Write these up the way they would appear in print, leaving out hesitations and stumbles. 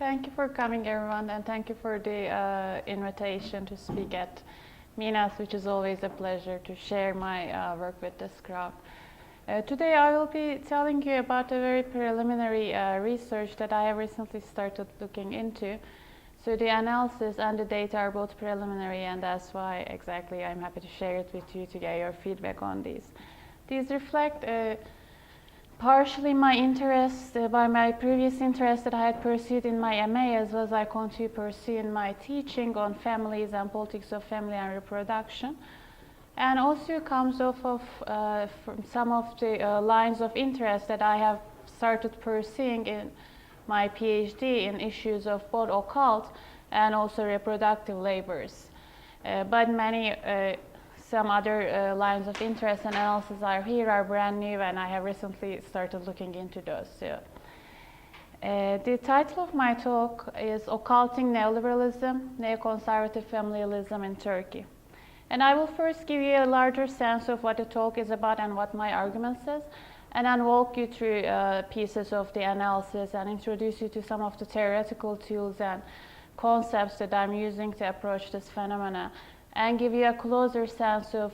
Thank you for coming, everyone, and thank you for the invitation to speak at MENAS, which is always a pleasure to share my work with this crowd. Today I will be telling you about a very preliminary research that I have recently started looking into. So the analysis and the data are both preliminary, and that's why exactly I'm happy to share it with you to get your feedback on these. These reflect partially my interest by my previous interest that I had pursued in my MA, as well as I continue to pursue in my teaching on families and politics of family and reproduction. And also comes off of from some of the lines of interest that I have started pursuing in my PhD in issues of both occult and also reproductive labors. But some other lines of interest and analysis are brand new, and I have recently started looking into those too. The title of my talk is Occulting Neoliberalism, Neoconservative Familialism in Turkey. And I will first give you a larger sense of what the talk is about and what my argument says, and then walk you through pieces of the analysis and introduce you to some of the theoretical tools and concepts that I'm using to approach this phenomena, and give you a closer sense of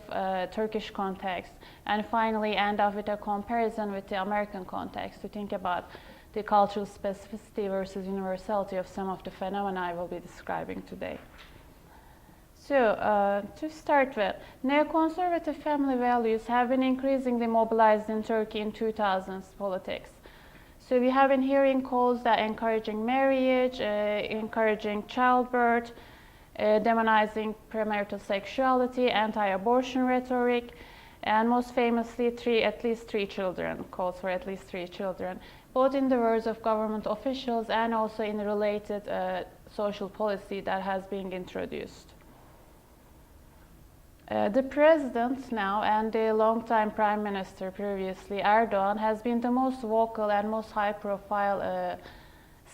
Turkish context, and finally end up with a comparison with the American context to think about the cultural specificity versus universality of some of the phenomena I will be describing today. So, to start with, neoconservative family values have been increasingly mobilized in Turkey in 2000s politics. So we have been hearing calls that encouraging marriage, encouraging childbirth, demonizing premarital sexuality, anti-abortion rhetoric, and most famously at least three children, calls for at least 3 children, both in the words of government officials and also in related social policy that has been introduced. The president now and the longtime prime minister previously, Erdogan, has been the most vocal and most high-profile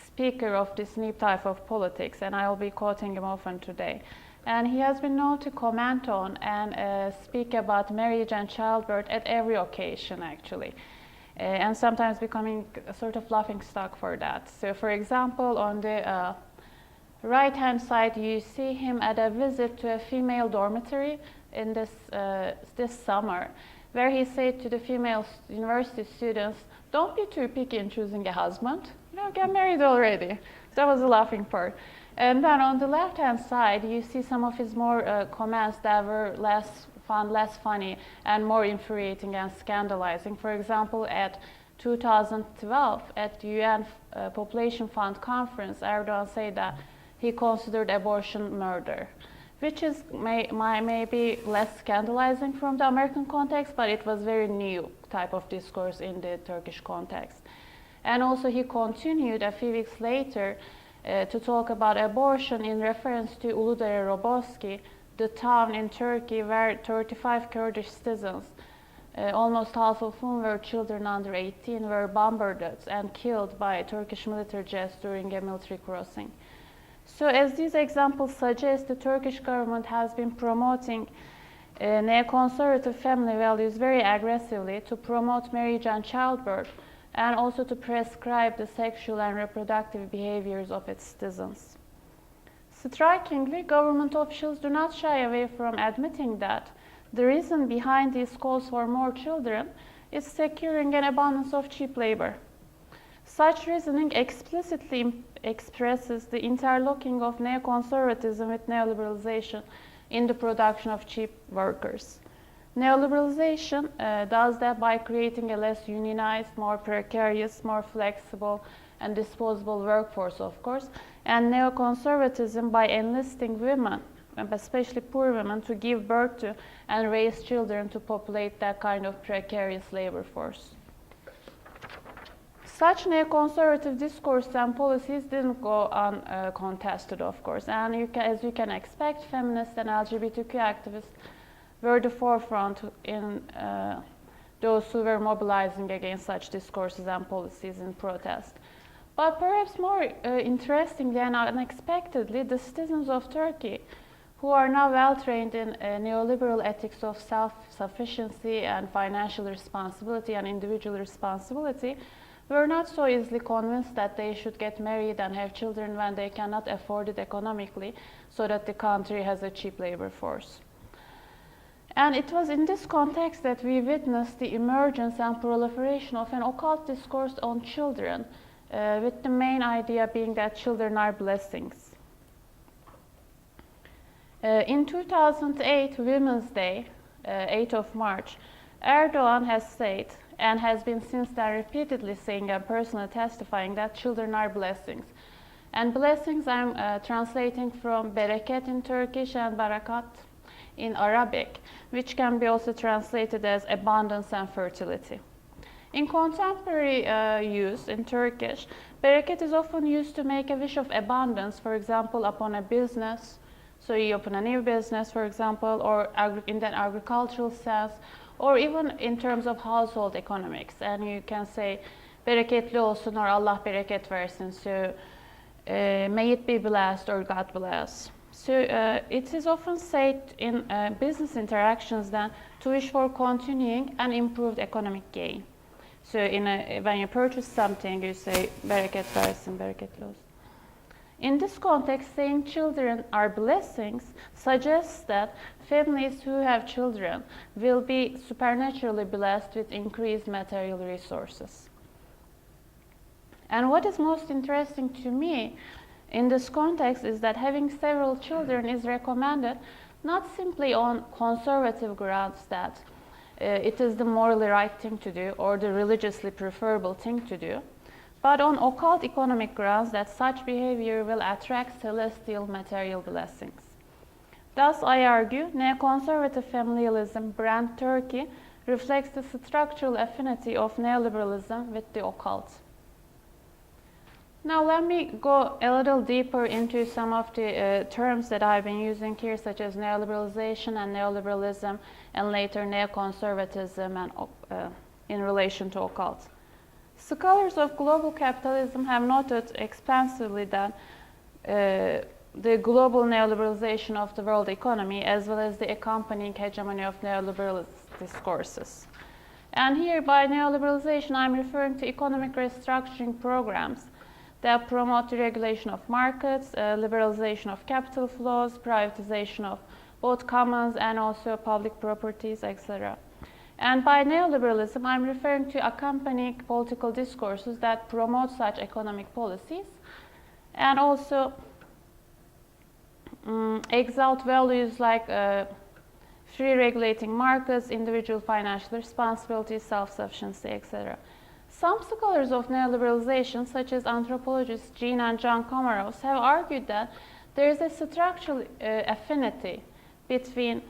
speaker of this new type of politics, and I will be quoting him often today. And he has been known to comment on and speak about marriage and childbirth at every occasion, actually, and sometimes becoming a sort of laughingstock for that. So, for example, on the right-hand side, you see him at a visit to a female dormitory in this summer, where he said to the female university students, "Don't be too picky in choosing a husband. Get married already." That was the laughing part. And then on the left-hand side, you see some of his more comments that were less funny, and more infuriating and scandalizing. For example, at 2012, at the UN Population Fund conference, Erdogan said that he considered abortion murder, which is maybe less scandalizing from the American context, but it was very new type of discourse in the Turkish context. And also he continued a few weeks later to talk about abortion in reference to Uludere-Roboski, the town in Turkey where 35 Kurdish citizens, almost half of whom were children under 18, were bombarded and killed by Turkish military jets during a military crossing. So as these examples suggest, the Turkish government has been promoting neoconservative family values very aggressively to promote marriage and childbirth, and also to prescribe the sexual and reproductive behaviors of its citizens. Strikingly, government officials do not shy away from admitting that the reason behind these calls for more children is securing an abundance of cheap labor. Such reasoning explicitly expresses the interlocking of neoconservatism with neoliberalization in the production of cheap workers. Neoliberalization does that by creating a less unionized, more precarious, more flexible and disposable workforce, of course, and neoconservatism by enlisting women, especially poor women, to give birth to and raise children to populate that kind of precarious labor force. Such neoconservative discourse and policies didn't go uncontested, of course, and as you can expect, feminists and LGBTQ activists were the forefront in those who were mobilizing against such discourses and policies in protest. But perhaps more interestingly and unexpectedly, the citizens of Turkey, who are now well trained in neoliberal ethics of self-sufficiency and financial responsibility and individual responsibility, were not so easily convinced that they should get married and have children when they cannot afford it economically, so that the country has a cheap labor force. And it was in this context that we witnessed the emergence and proliferation of an occult discourse on children, with the main idea being that children are blessings. In 2008, Women's Day, 8th of March, Erdogan has said, and has been since then repeatedly saying and personally testifying, that children are blessings. And blessings I'm translating from bereket in Turkish and barakat in Arabic, which can be also translated as abundance and fertility. In contemporary use in Turkish, bereket is often used to make a wish of abundance, for example, upon a business. So you open a new business, for example, or in an agricultural sense, or even in terms of household economics. And you can say, bereketli olsun, or Allah bereket versin. So may it be blessed, or God bless. So it is often said in business interactions then to wish for continuing and improved economic gain. So when you purchase something, you say bereket versin, bereketli olsun. In this context, saying children are blessings suggests that families who have children will be supernaturally blessed with increased material resources. And what is most interesting to me in this context is that having several children is recommended not simply on conservative grounds that it is the morally right thing to do or the religiously preferable thing to do, but on occult economic grounds that such behavior will attract celestial material blessings. Thus, I argue, Neoconservative Familialism-brand Turkey reflects the structural affinity of neoliberalism with the occult. Now let me go a little deeper into some of the terms that I've been using here, such as neoliberalization and neoliberalism, and later neoconservatism and in relation to occult. Scholars of global capitalism have noted expansively that the global neoliberalization of the world economy, as well as the accompanying hegemony of neoliberal discourses. And here by neoliberalization, I'm referring to economic restructuring programs that promote the regulation of markets, liberalization of capital flows, privatization of both commons and also public properties, etc. And by neoliberalism, I'm referring to accompanying political discourses that promote such economic policies and also exalt values like free regulating markets, individual financial responsibility, self-sufficiency, etc. Some scholars of neoliberalization, such as anthropologists Jean and John Comaros, have argued that there is a structural affinity between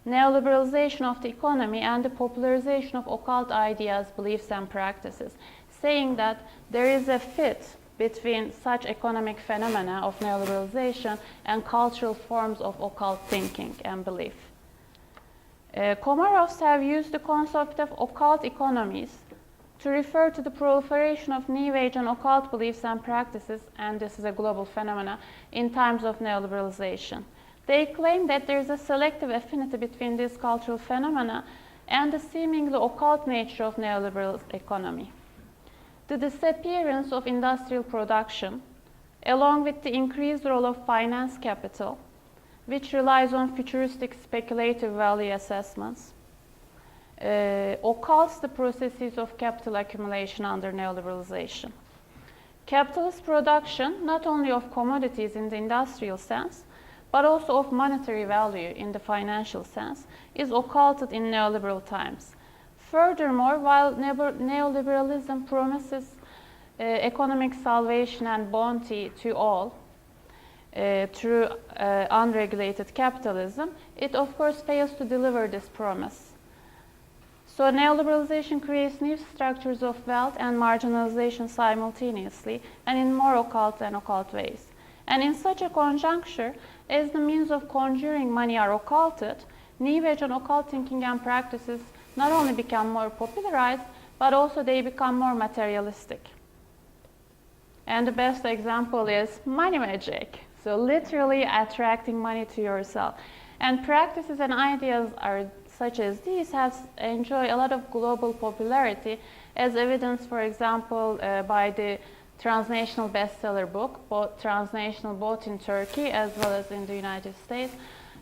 neoliberalization of the economy and the popularization of occult ideas, beliefs, and practices, saying that there is a fit between such economic phenomena of neoliberalization and cultural forms of occult thinking and belief. Comaros have used the concept of occult economies to refer to the proliferation of New Age and occult beliefs and practices, and this is a global phenomena, in times of neoliberalization. They claim that there is a selective affinity between these cultural phenomena and the seemingly occult nature of neoliberal economy. The disappearance of industrial production, along with the increased role of finance capital, which relies on futuristic speculative value assessments, occults the processes of capital accumulation under neoliberalization. Capitalist production, not only of commodities in the industrial sense, but also of monetary value in the financial sense, is occulted in neoliberal times. Furthermore, while neoliberalism promises economic salvation and bounty to all through unregulated capitalism, it of course fails to deliver this promise. So neoliberalization creates new structures of wealth and marginalization simultaneously and in more occult than occult ways. And in such a conjuncture, as the means of conjuring money are occulted, New Age and occult thinking and practices not only become more popularized, but also they become more materialistic. And the best example is money magic. So literally attracting money to yourself. And practices and ideas are such as these have enjoyed a lot of global popularity, as evidenced, for example, by the transnational bestseller book, transnational both in Turkey as well as in the United States,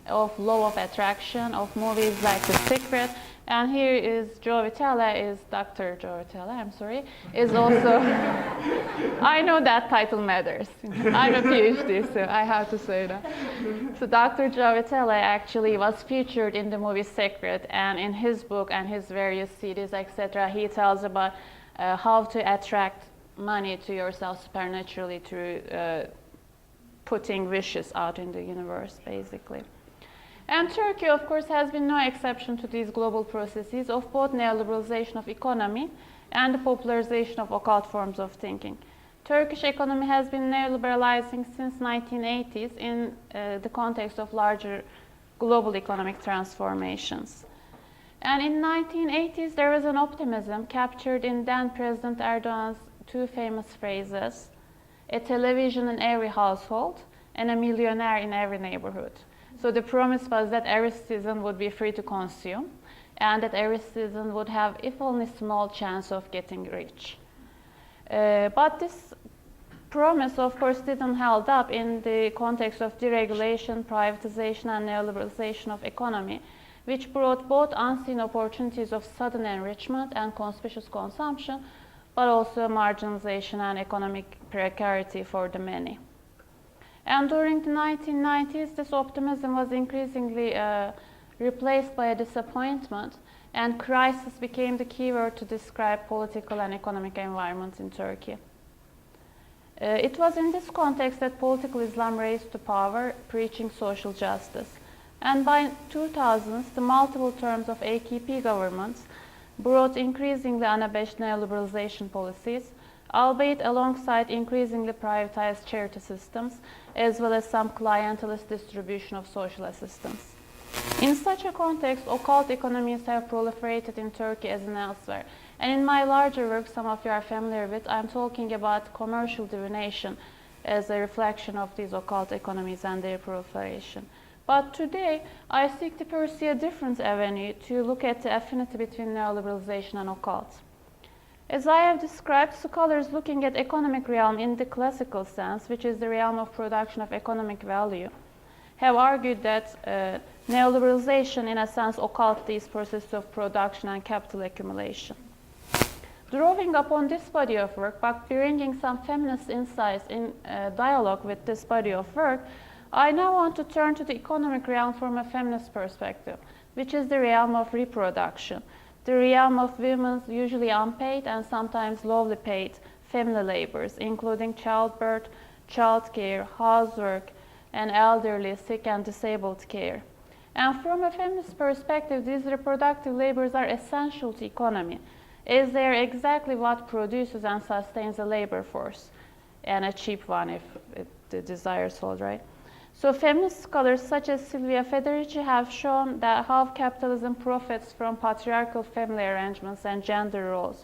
of Law of Attraction, of movies like The Secret. And here is Joe Vitale, is Dr. Joe Vitale, I'm sorry, is also, I know that title matters. I'm a PhD, so I have to say that. So Dr. Joe Vitale actually was featured in the movie Secret, and in his book and his various CDs, etc., he tells about how to attract money to yourself supernaturally through putting wishes out in the universe, basically. And Turkey, of course, has been no exception to these global processes of both neoliberalization of economy and the popularization of occult forms of thinking. Turkish economy has been neoliberalizing since 1980s in the context of larger global economic transformations. And in 1980s, there was an optimism captured in then President Erdogan's two famous phrases: a television in every household and a millionaire in every neighborhood. So the promise was that every citizen would be free to consume, and that every citizen would have, if only small, chance of getting rich. But this promise, of course, didn't hold up in the context of deregulation, privatization, and neoliberalization of economy, which brought both unseen opportunities of sudden enrichment and conspicuous consumption, but also marginalization and economic precarity for the many. And during the 1990s, this optimism was increasingly replaced by a disappointment, and crisis became the keyword to describe political and economic environment in Turkey. It was in this context that political Islam raised to power, preaching social justice. And by 2000s, the multiple terms of AKP governments brought increasingly unabashed neoliberalization policies, albeit alongside increasingly privatized charity systems, as well as some clientelist distribution of social assistance. In such a context, occult economies have proliferated in Turkey as in elsewhere. And in my larger work, some of you are familiar with, I'm talking about commercial divination as a reflection of these occult economies and their proliferation. But today, I seek to pursue a different avenue to look at the affinity between neoliberalization and occult. As I have described, scholars looking at economic realm in the classical sense, which is the realm of production of economic value, have argued that neoliberalization, in a sense, occult these processes of production and capital accumulation. Drawing upon this body of work, but bringing some feminist insights in dialogue with this body of work, I now want to turn to the economic realm from a feminist perspective, which is the realm of reproduction, the realm of women's usually unpaid and sometimes lowly paid family labors, including childbirth, childcare, housework, and elderly, sick, and disabled care. And from a feminist perspective, these reproductive labors are essential to economy, as they are exactly what produces and sustains a labor force, and a cheap one if the desired hold, right? So feminist scholars such as Silvia Federici have shown that how capitalism profits from patriarchal family arrangements and gender roles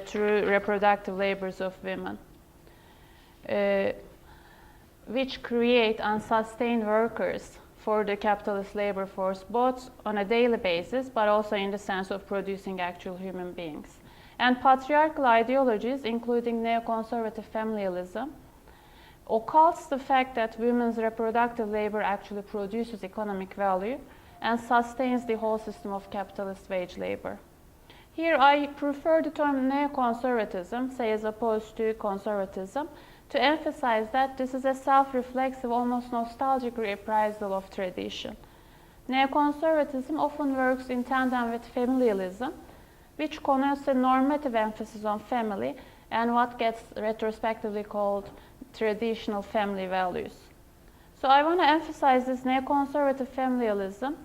through reproductive labors of women, which create and sustain workers for the capitalist labor force, both on a daily basis, but also in the sense of producing actual human beings. And patriarchal ideologies, including neoconservative familialism, occults the fact that women's reproductive labor actually produces economic value and sustains the whole system of capitalist wage labor. Here I prefer the term neoconservatism, say as opposed to conservatism, to emphasize that this is a self-reflexive, almost nostalgic reprisal of tradition. Neoconservatism often works in tandem with familialism, which connotes a normative emphasis on family and what gets retrospectively called traditional family values. So I want to emphasize this neoconservative familialism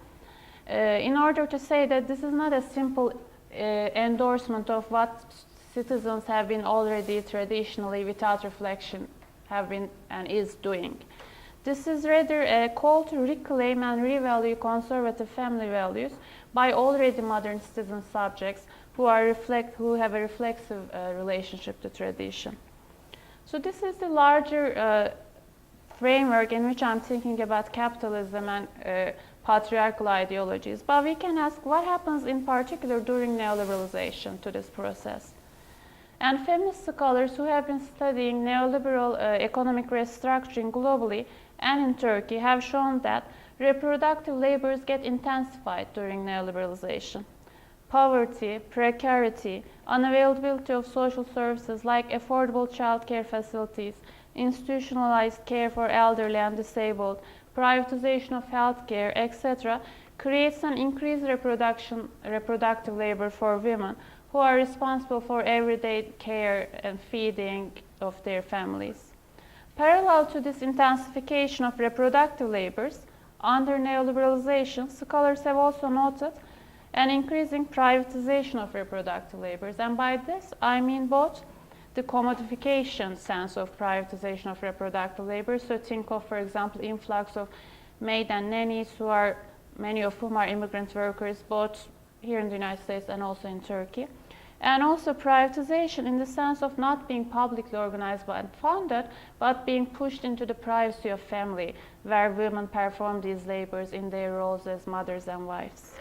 in order to say that this is not a simple endorsement of what citizens have been already traditionally, without reflection, have been and is doing. This is rather a call to reclaim and revalue conservative family values by already modern citizen subjects who have a reflexive relationship to tradition. So this is the larger framework in which I'm thinking about capitalism and patriarchal ideologies. But we can ask what happens in particular during neoliberalization to this process. And feminist scholars who have been studying neoliberal economic restructuring globally and in Turkey have shown that reproductive labors get intensified during neoliberalization. Poverty, precarity, unavailability of social services like affordable child care facilities, institutionalized care for elderly and disabled, privatization of healthcare, etc., creates an increased reproductive labor for women who are responsible for everyday care and feeding of their families. Parallel to this intensification of reproductive labors, under neoliberalization, scholars have also noted an increasing privatization of reproductive labors. And by this, I mean both the commodification sense of privatization of reproductive labor. So think of, for example, influx of maid and nannies, many of whom are immigrant workers, both here in the United States and also in Turkey. And also privatization in the sense of not being publicly organized and funded, but being pushed into the privacy of family, where women perform these labors in their roles as mothers and wives.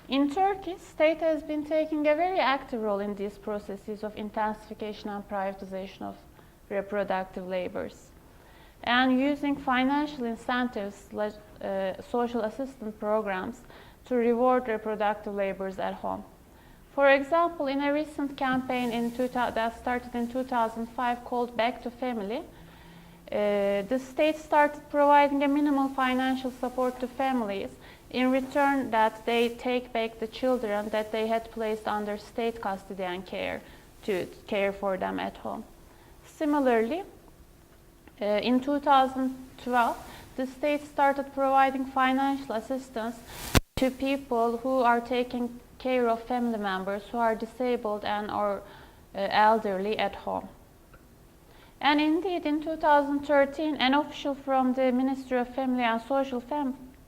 In Turkey, state has been taking a very active role in these processes of intensification and privatization of reproductive labors, and using financial incentives like social assistance programs to reward reproductive labors at home. For example, in a recent campaign that started in 2005 called Back to Family, the state started providing a minimal financial support to families in return that they take back the children that they had placed under state custody and care to care for them at home. Similarly, in 2012, the state started providing financial assistance to people who are taking care of family members who are disabled and or elderly at home. And indeed, in 2013, an official from the Ministry of Family and Social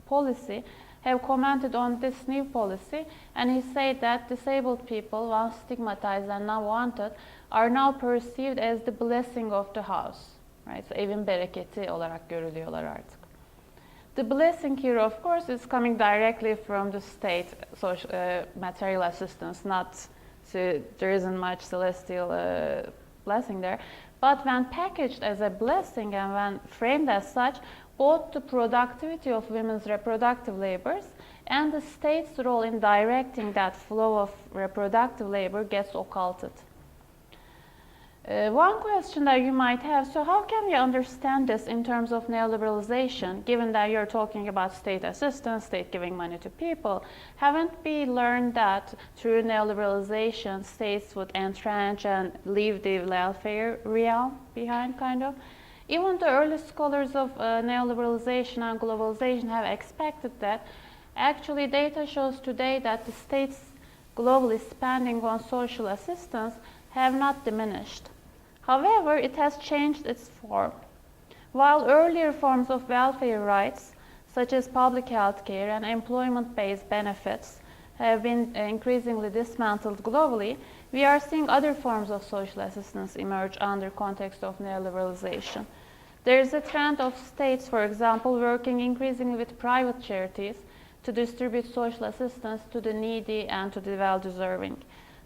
Policy have commented on this new policy, and he said that disabled people, once stigmatized and not wanted, are now perceived as the blessing of the house. Right? So evin bereketi olarak görülüyorlar artık. The blessing here, of course, is coming directly from the state social, material assistance. There isn't much celestial blessing there. But when packaged as a blessing and when framed as such, both the productivity of women's reproductive labors and the state's role in directing that flow of reproductive labor gets occulted. One question that you might have, so how can we understand this in terms of neoliberalization, given that you're talking about state assistance, state giving money to people? Haven't we learned that through neoliberalization, states would entrench and leave the welfare realm behind, kind of? Even the early scholars of neoliberalization and globalization have expected that. Actually, data shows today that the states globally spending on social assistance have not diminished. However, it has changed its form. While earlier forms of welfare rights, such as public health care and employment-based benefits, have been increasingly dismantled globally, we are seeing other forms of social assistance emerge under context of neoliberalization. There is a trend of states, for example, working increasingly with private charities to distribute social assistance to the needy and to the well-deserving.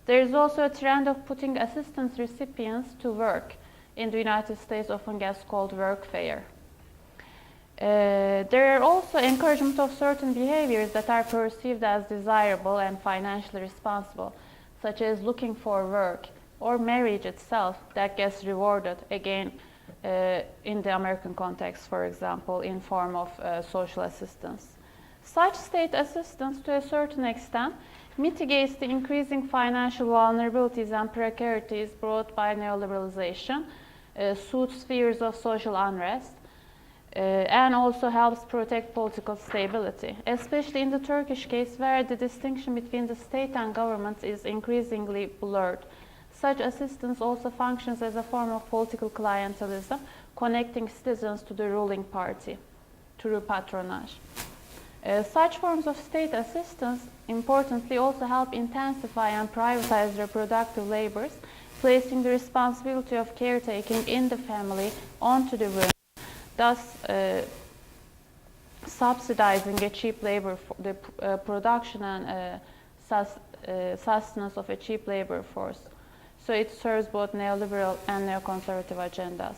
There is also a trend of putting assistance recipients to work. In the United States, often gets called workfare. There are also encouragement of certain behaviors that are perceived as desirable and financially responsible, such as looking for work or marriage itself that gets rewarded, again, in the American context, for example, in form of social assistance. Such state assistance, to a certain extent, mitigates the increasing financial vulnerabilities and precarities brought by neoliberalization, soothes fears of social unrest, and also helps protect political stability, especially in the Turkish case where the distinction between the state and government is increasingly blurred. Such assistance also functions as a form of political clientelism, connecting citizens to the ruling party through patronage. Such forms of state assistance, importantly, also help intensify and privatize reproductive labors, placing the responsibility of caretaking in the family onto the women, thus subsidizing a cheap labor, the production and sustenance of a cheap labor force. So it serves both neoliberal and neoconservative agendas.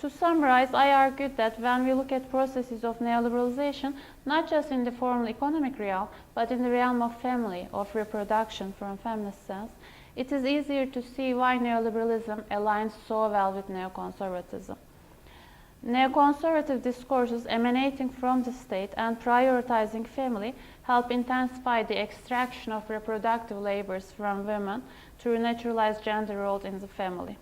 To summarize, I argued that when we look at processes of neoliberalization, not just in the formal economic realm, but in the realm of family, of reproduction from a feminist sense, it is easier to see why neoliberalism aligns so well with neoconservatism. Neoconservative discourses emanating from the state and prioritizing family help intensify the extraction of reproductive labors from women through naturalized gender roles in the family.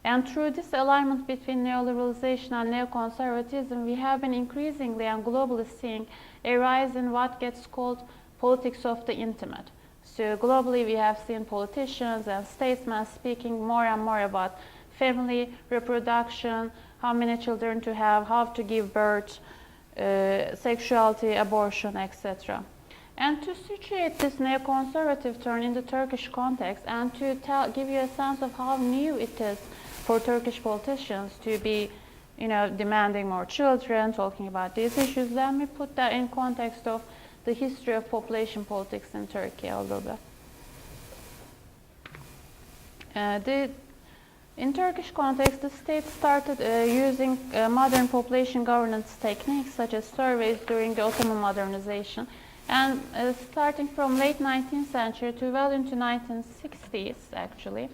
And through this alignment between neoliberalization and neoconservatism, we have been increasingly and globally seeing a rise in what gets called politics of the intimate. So globally, we have seen politicians and statesmen speaking more and more about family, reproduction, how many children to have, how to give birth, sexuality, abortion, etc. And to situate this neoconservative turn in the Turkish context and to give you a sense of how new it is for Turkish politicians to be, demanding more children, talking about these issues, let me put that in context of the history of population politics in Turkey a little bit. In Turkish context, the state started using modern population governance techniques such as surveys during the Ottoman modernization. And starting from late 19th century to well into 1960s, actually,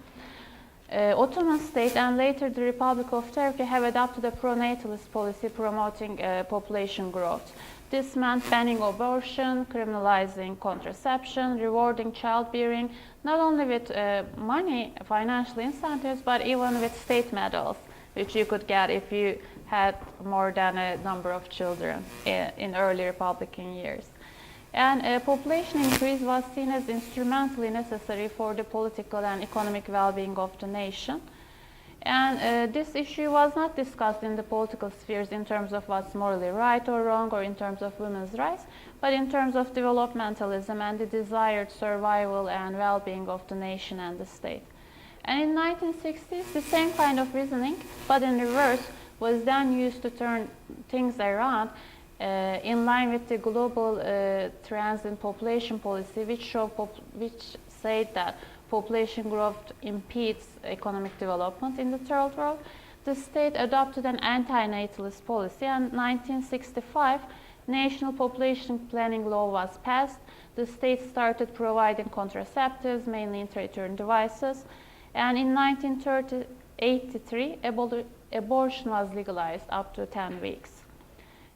Ottoman state and later the Republic of Turkey have adopted a pronatalist policy promoting population growth. This meant banning abortion, criminalizing contraception, rewarding childbearing, not only with money, financial incentives, but even with state medals, which you could get if you had more than a number of children in early Republican years. And population increase was seen as instrumentally necessary for the political and economic well-being of the nation. And this issue was not discussed in the political spheres in terms of what's morally right or wrong, or in terms of women's rights, but in terms of developmentalism and the desired survival and well-being of the nation and the state. And in 1960s, the same kind of reasoning, but in reverse, was then used to turn things around in line with the global trends in population policy, which said that population growth impedes economic development in the third world. The state adopted an anti-natalist policy, and in 1965, National Population Planning Law was passed. The state started providing contraceptives, mainly intrauterine devices, and in 1983, abortion was legalized up to 10 weeks.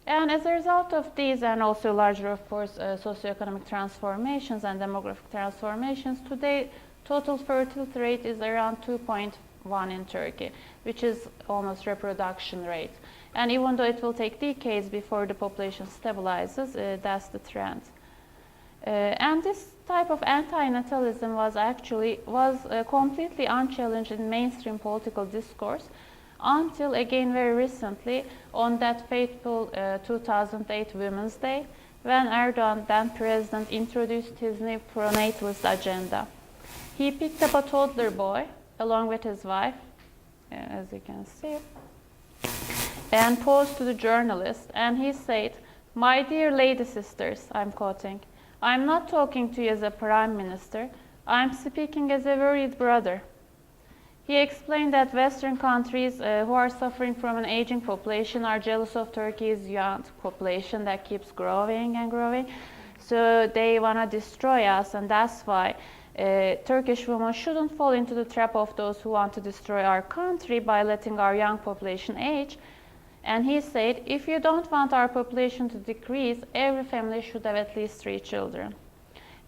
And as a result of these, and also larger, of course, socioeconomic transformations and demographic transformations, today total fertility rate is around 2.1 in Turkey, which is almost reproduction rate. And even though it will take decades before the population stabilizes, that's the trend. And this type of anti-natalism was completely unchallenged in mainstream political discourse, until again very recently on that fateful 2008 Women's Day, when Erdogan, then president, introduced his new pronatalist agenda. He picked up a toddler boy along with his wife, as you can see, and posed to the journalist, and he said, "My dear lady sisters," I'm quoting, "I'm not talking to you as a prime minister, I'm speaking as a worried brother." He explained that Western countries who are suffering from an aging population are jealous of Turkey's young population that keeps growing and growing. So they want to destroy us, and that's why Turkish women shouldn't fall into the trap of those who want to destroy our country by letting our young population age. And he said, if you don't want our population to decrease, every family should have at least 3 children.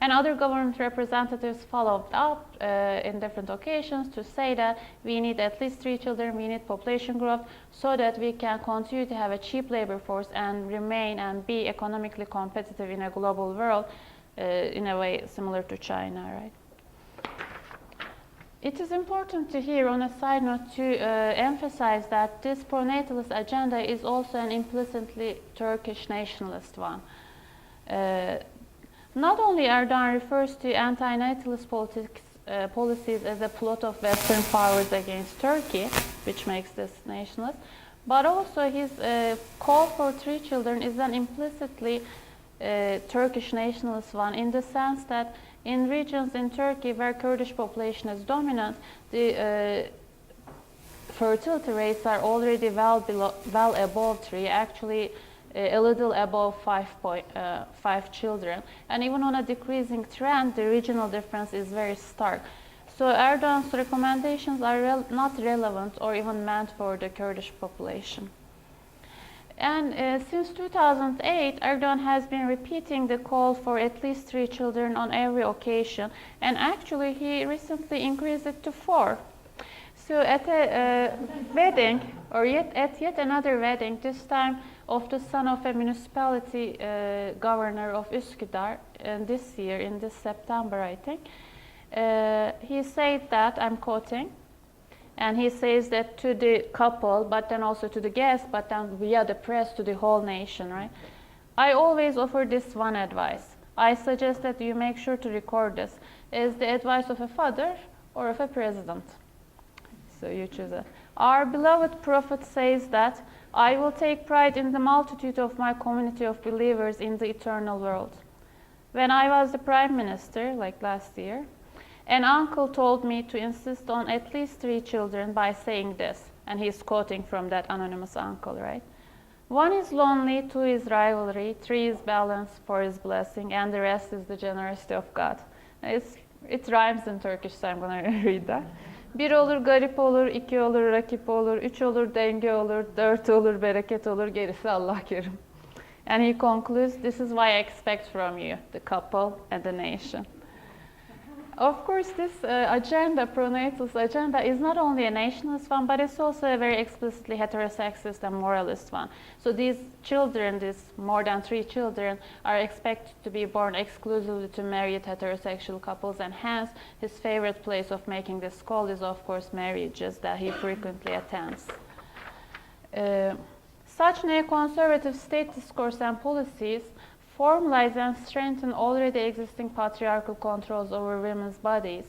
And other government representatives followed up in different occasions to say that we need at least 3 children, we need population growth, so that we can continue to have a cheap labor force and remain and be economically competitive in a global world, in a way similar to China, right? It is important to hear, on a side note, to emphasize that this pronatalist agenda is also an implicitly Turkish nationalist one. Not only Erdogan refers to anti-natalist policies as a plot of Western powers against Turkey, which makes this nationalist, But also his call for 3 children is an implicitly Turkish nationalist one, in the sense that in regions in Turkey where Kurdish population is dominant, the fertility rates are already well above 3, actually a little above 5 children. And even on a decreasing trend, the regional difference is very stark. So Erdogan's recommendations are not relevant or even meant for the Kurdish population. And since 2008, Erdogan has been repeating the call for at least 3 children on every occasion, and actually he recently increased it to 4. So at a wedding, or at yet another wedding, this time of the son of a municipality governor of Üsküdar, this year, in this September, I think, he said that, I'm quoting, and he says that to the couple, but then also to the guests, but then via the press to the whole nation, right? I always offer this one advice. I suggest that you make sure to record this. Is the advice of a father or of a president? So you choose it. Our beloved prophet says that, I will take pride in the multitude of my community of believers in the eternal world. When I was the prime minister, like last year, an uncle told me to insist on at least 3 children by saying this, and he's quoting from that anonymous uncle, right? 1 is lonely, 2 is rivalry, 3 is balance, 4 is blessing, and the rest is the generosity of God. It rhymes in Turkish, so I'm going to read that. 1 olur garip olur, 2 olur rakip olur, 3 olur denge olur, 4 olur bereket olur, gerisi Allah kerim. And he concludes, this is what I expect from you, the couple and the nation. Of course, this agenda, pronatalist agenda, is not only a nationalist one, but it's also a very explicitly heterosexist and moralist one. So these children, these more than 3 children, are expected to be born exclusively to married heterosexual couples, and hence his favorite place of making this call is, of course, marriages that he frequently attends. Such neoconservative state discourse and policies formalize and strengthen already existing patriarchal controls over women's bodies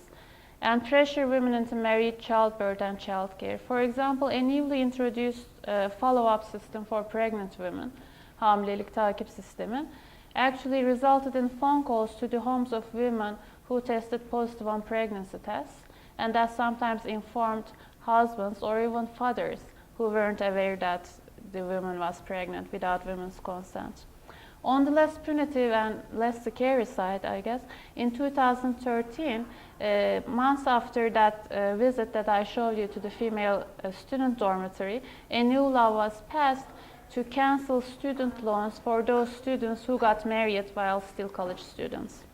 and pressure women into marriage, childbirth, and childcare. For example, a newly introduced follow-up system for pregnant women, hamilelik takip sistemi, actually resulted in phone calls to the homes of women who tested positive on pregnancy tests, and that sometimes informed husbands or even fathers who weren't aware that the woman was pregnant without women's consent. On the less punitive and less scary side, I guess, in 2013, months after that visit that I showed you to the female student dormitory, a new law was passed to cancel student loans for those students who got married while still college students.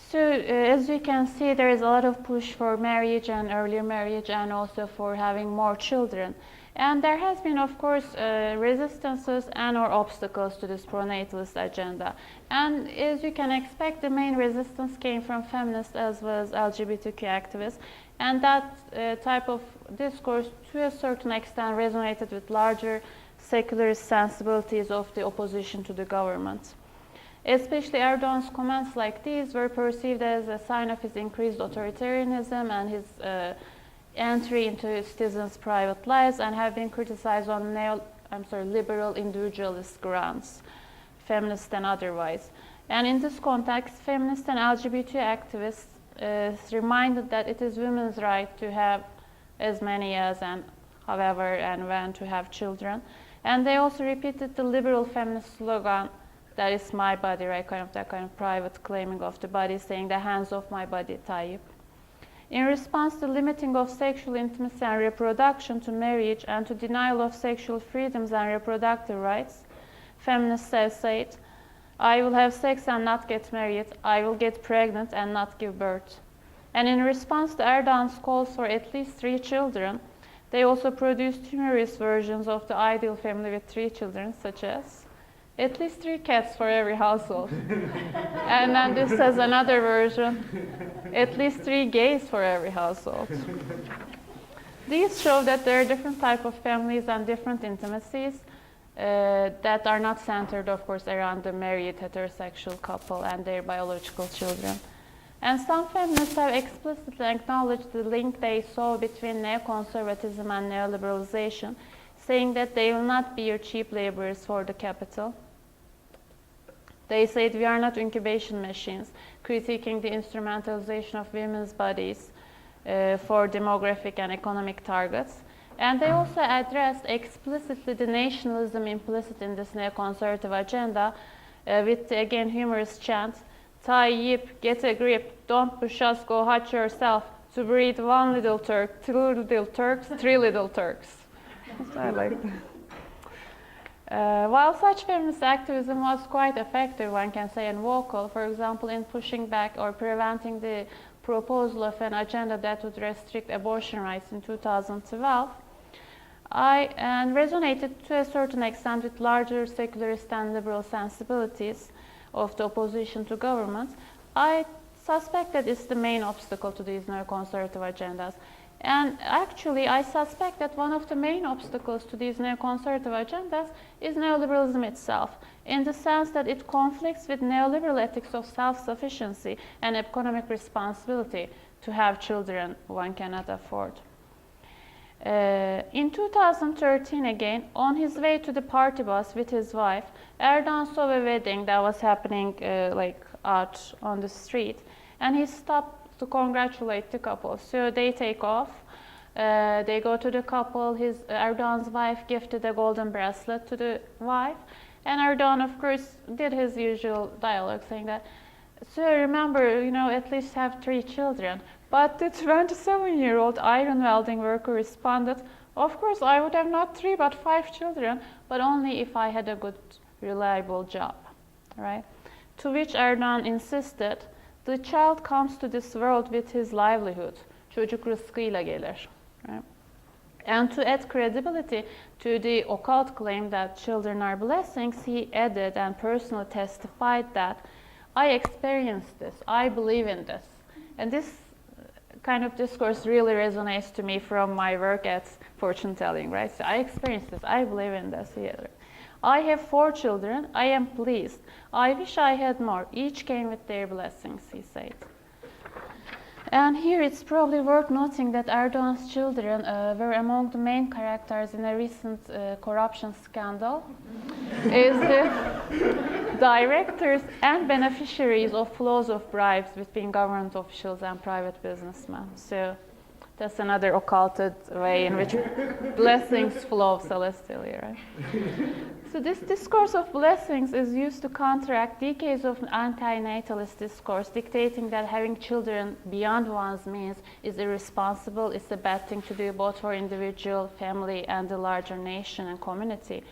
So as you can see, there is a lot of push for marriage and earlier marriage, and also for having more children. And there has been, of course, resistances and or obstacles to this pronatalist agenda. And as you can expect, the main resistance came from feminists as well as LGBTQ activists. And that type of discourse, to a certain extent, resonated with larger secularist sensibilities of the opposition to the government. Especially Erdogan's comments like these were perceived as a sign of his increased authoritarianism and his entry into citizens' private lives, and have been criticized on liberal individualist grounds, feminist and otherwise. And in this context, feminist and LGBT activists reminded that it is women's right to have as many as and however and when to have children. And they also repeated the liberal feminist slogan, that is my body, right? That kind of private claiming of the body, saying the hands of my body type. In response to limiting of sexual intimacy and reproduction to marriage and to denial of sexual freedoms and reproductive rights, feminists have said, I will have sex and not get married, I will get pregnant and not give birth. And in response to Erdogan's calls for at least 3 children, they also produced humorous versions of the ideal family with 3 children, such as at least 3 cats for every household. And then this has another version, at least 3 gays for every household. These show that there are different types of families and different intimacies that are not centered, of course, around the married heterosexual couple and their biological children. And some feminists have explicitly acknowledged the link they saw between neoconservatism and neoliberalization, saying that they will not be your cheap laborers for the capital. They said we are not incubation machines, critiquing the instrumentalization of women's bodies for demographic and economic targets. And they also addressed explicitly the nationalism implicit in this neoconservative agenda with the, again, humorous chant, Tayyip, get a grip, don't push us, go hutch yourself, to breed one little Turk, two little Turks, three little Turks. I like that. While such feminist activism was quite effective, one can say, and vocal, for example, in pushing back or preventing the proposal of an agenda that would restrict abortion rights in 2012, and resonated to a certain extent with larger secularist and liberal sensibilities of the opposition to government, I suspect that it's the main obstacle to these neoconservative agendas. And actually, I suspect that one of the main obstacles to these neoconservative agendas is neoliberalism itself, in the sense that it conflicts with neoliberal ethics of self-sufficiency and economic responsibility to have children one cannot afford. In 2013, again, on his way to the party bus with his wife, Erdogan saw a wedding that was happening out on the street, and he stopped to congratulate the couple. So they take off, they go to the couple. Erdogan's wife gifted a golden bracelet to the wife, and Erdogan, of course, did his usual dialogue, saying that, "Sir, remember, at least have 3 children." But the 27-year-old iron welding worker responded, "Of course, I would have not 3 but 5 children, but only if I had a good, reliable job." Right? To which Erdogan insisted, "The child comes to this world with his livelihood. Çocuk rızkıyla gelir." Right? And to add credibility to the occult claim that children are blessings, he added and personally testified that, "I experienced this, I believe in this." And this kind of discourse really resonates to me from my work at fortune telling, right? So I experienced this, I believe in this here. "I have 4 children, I am pleased. I wish I had more. Each came with their blessings," he said. And here it's probably worth noting that Erdogan's children were among the main characters in a recent corruption scandal as the directors and beneficiaries of flows of bribes between government officials and private businessmen. So that's another occulted way in which blessings flow celestially, right? So this discourse of blessings is used to counteract decades of anti-natalist discourse dictating that having children beyond one's means is irresponsible, it's a bad thing to do both for individual, family, and the larger nation and community.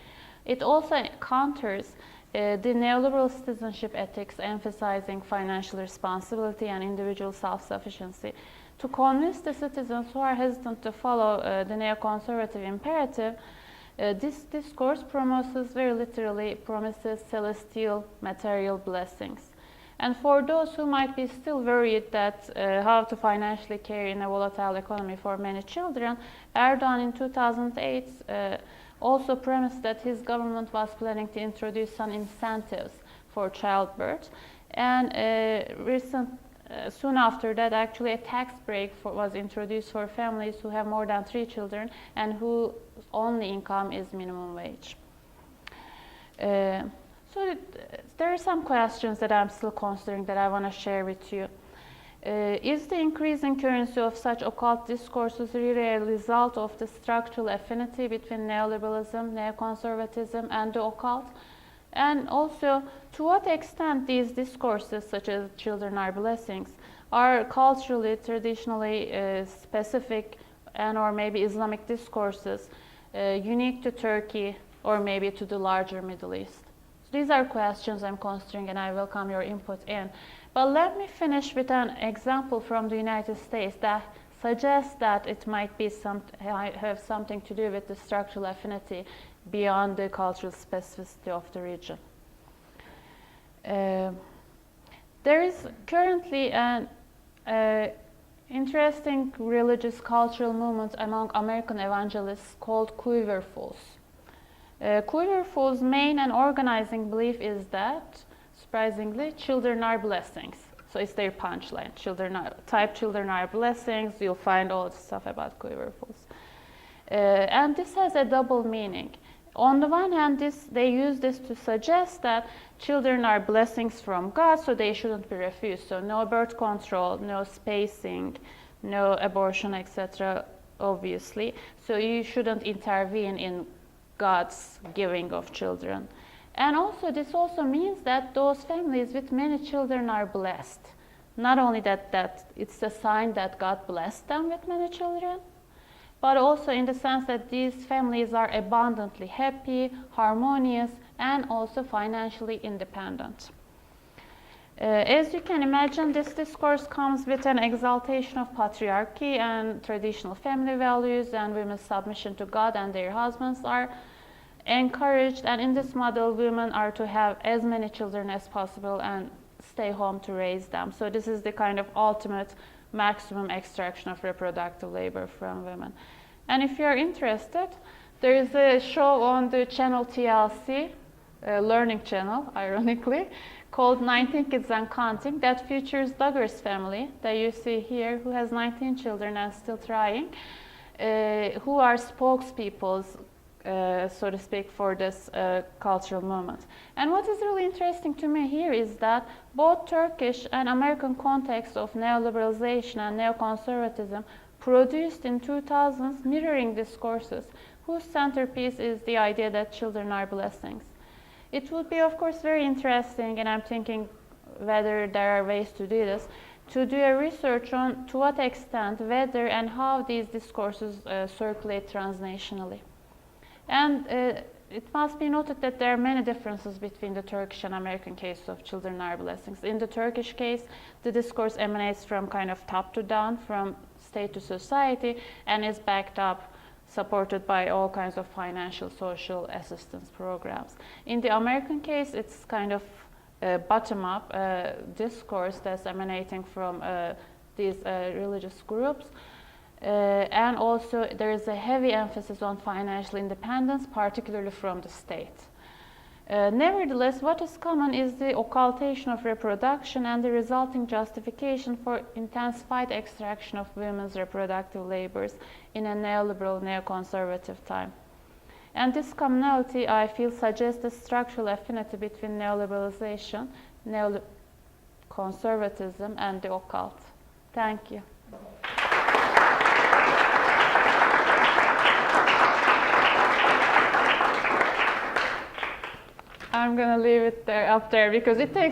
It also counters the neoliberal citizenship ethics emphasizing financial responsibility and individual self-sufficiency. To convince the citizens who are hesitant to follow the neoconservative imperative, this discourse very literally promises celestial material blessings. And for those who might be still worried that how to financially care in a volatile economy for many children, Erdogan in 2008 also promised that his government was planning to introduce some incentives for childbirth. And soon after that, actually, a tax break was introduced for families who have more than 3 children and whose only income is minimum wage. So there are some questions that I'm still considering that I want to share with you. Is the increasing currency of such occult discourses really a result of the structural affinity between neoliberalism, neoconservatism, and the occult? And also, to what extent these discourses, such as children are blessings, are culturally, traditionally specific and or maybe Islamic discourses unique to Turkey or maybe to the larger Middle East? So these are questions I'm considering and I welcome your input in. But let me finish with an example from the United States that suggests that it might be have something to do with the structural affinity beyond the cultural specificity of the region. There is currently an interesting religious cultural movement among American evangelists called Quiverfuls. Quiverfuls' main and organizing belief is that, surprisingly, children are blessings. So it's their punchline. Children are blessings. You'll find all the stuff about Quiverfuls. And this has a double meaning. On the one hand, they use this to suggest that children are blessings from God, so they shouldn't be refused. So no birth control, no spacing, no abortion, etc., obviously. So you shouldn't intervene in God's giving of children. And also, this also means that those families with many children are blessed. Not only that it's a sign that God blessed them with many children, but also in the sense that these families are abundantly happy, harmonious, and also financially independent. As you can imagine, this discourse comes with an exaltation of patriarchy and traditional family values, and women's submission to God and their husbands are encouraged, and in this model, women are to have as many children as possible and stay home to raise them. So this is the kind of ultimate maximum extraction of reproductive labor from women. And if you're interested, there is a show on the channel TLC, learning channel, ironically, called 19 Kids and Counting, that features Duggar's family that you see here, who has 19 children and still trying, who are spokespeoples, so to speak, for this cultural movement. And what is really interesting to me here is that both Turkish and American contexts of neoliberalization and neoconservatism produced in 2000s mirroring discourses whose centerpiece is the idea that children are blessings. It would be, of course, very interesting, and I'm thinking whether there are ways to do this, to do a research on to what extent, whether and how these discourses circulate transnationally. And it must be noted that there are many differences between the Turkish and American case of children are blessings. In the Turkish case, the discourse emanates from kind of top to down, from state to society, and is backed up, supported by all kinds of financial, social assistance programs. In the American case, it's kind of bottom-up discourse that's emanating from these religious groups. And also there is a heavy emphasis on financial independence, particularly from the state. Nevertheless, what is common is the occultation of reproduction and the resulting justification for intensified extraction of women's reproductive labors in a neoliberal, neoconservative time. And this commonality, I feel, suggests a structural affinity between neoliberalization, neoconservatism, and the occult. Thank you. I'm going to leave it there, up there, because it takes